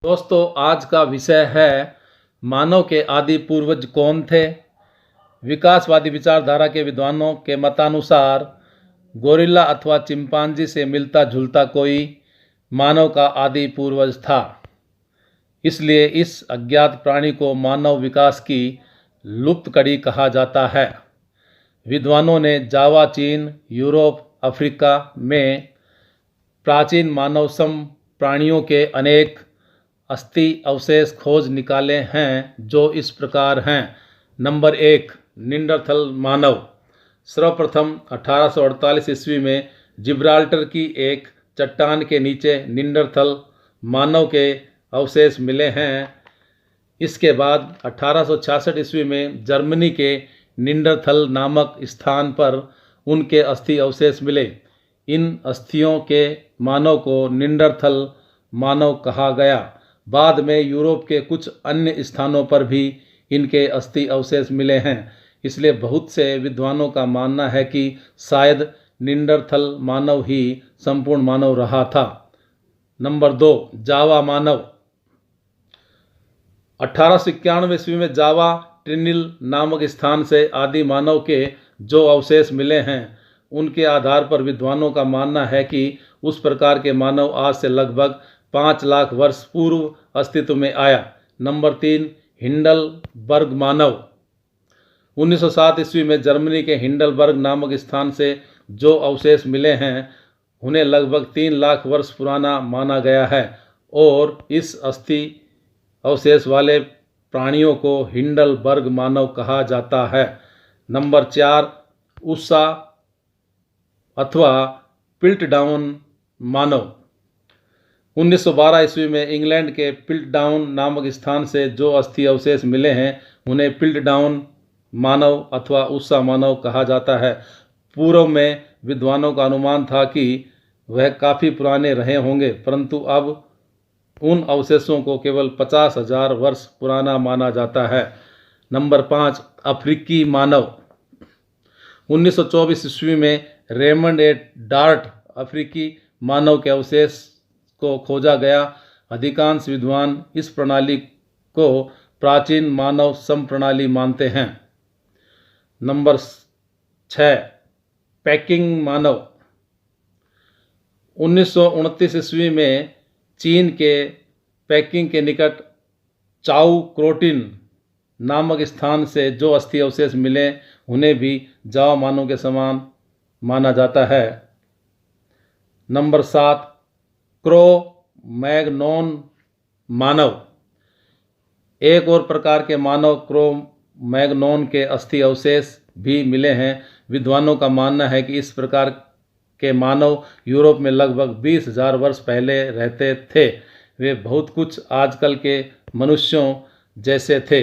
दोस्तों, आज का विषय है मानव के आदि पूर्वज कौन थे। विकासवादी विचारधारा के विद्वानों के मतानुसार गोरिल्ला अथवा चिंपांजी से मिलता जुलता कोई मानव का आदि पूर्वज था। इसलिए इस अज्ञात प्राणी को मानव विकास की लुप्त कड़ी कहा जाता है। विद्वानों ने जावा, चीन, यूरोप, अफ्रीका में प्राचीन मानव सम प्राणियों के अनेक अस्थि अवशेष खोज निकाले हैं, जो इस प्रकार हैं। नंबर 1, निंडरथल मानव। सर्वप्रथम 1848 ईस्वी में जिब्राल्टर की एक चट्टान के नीचे निंडरथल मानव के अवशेष मिले हैं। इसके बाद 1866 ईस्वी में जर्मनी के निंडरथल नामक स्थान पर उनके अस्थि अवशेष मिले। इन अस्थियों के मानव को निंडरथल मानव कहा गया। बाद में यूरोप के कुछ अन्य स्थानों पर भी इनके अस्थि अवशेष मिले हैं। इसलिए बहुत से विद्वानों का मानना है कि शायद निंडरथल मानव ही संपूर्ण मानव रहा था। नंबर 2, जावा मानव। 1891 ईस्वी में जावा ट्रिनिल नामक स्थान से आदि मानव के जो अवशेष मिले हैं, उनके आधार पर विद्वानों का मानना है कि उस प्रकार के मानव आज से लगभग 5 लाख वर्ष पूर्व अस्तित्व में आया। नंबर 3, हिंडलबर्ग मानव। 1907 ईस्वी में जर्मनी के हिंडलबर्ग नामक स्थान से जो अवशेष मिले हैं, उन्हें लगभग 3 लाख वर्ष पुराना माना गया है और इस अस्थि अवशेष वाले प्राणियों को हिंडलबर्ग मानव कहा जाता है। नंबर 4, उषा अथवा पिल्टडाउन मानव। 1912 ईस्वी में इंग्लैंड के पिल्टडाउन नामक स्थान से जो अस्थि अवशेष मिले हैं, उन्हें पिल्टडाउन मानव अथवा उषा मानव कहा जाता है। पूर्व में विद्वानों का अनुमान था कि वह काफ़ी पुराने रहे होंगे, परंतु अब उन अवशेषों को केवल 50,000 वर्ष पुराना माना जाता है। नंबर 5, अफ्रीकी मानव। 1924 ईस्वी में रेमंड ए डार्ट अफ्रीकी मानव के अवशेष को खोजा गया। अधिकांश विद्वान इस प्रणाली को प्राचीन मानव संप्रणाली मानते हैं। नंबर 6, पेकिंग मानव। 1929 ईस्वी में चीन के पेकिंग के निकट चाउ क्रोटिन नामक स्थान से जो अस्थि अवशेष मिले, उन्हें भी जावा मानव के समान माना जाता है। नंबर 7, क्रो मैग्नोन मानव। एक और प्रकार के मानव क्रो मैग्नोन के अस्थि अवशेष भी मिले हैं। विद्वानों का मानना है कि इस प्रकार के मानव यूरोप में लगभग 20,000 वर्ष पहले रहते थे। वे बहुत कुछ आजकल के मनुष्यों जैसे थे।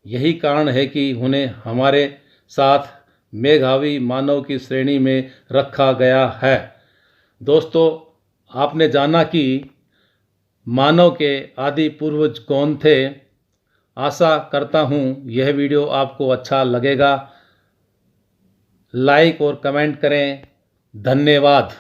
यही कारण है कि उन्हें हमारे साथ मेघावी मानव की श्रेणी में रखा गया है। दोस्तों, आपने जाना कि मानव के आदि पूर्वज कौन थे। आशा करता हूँ यह वीडियो आपको अच्छा लगेगा। लाइक और कमेंट करें। धन्यवाद।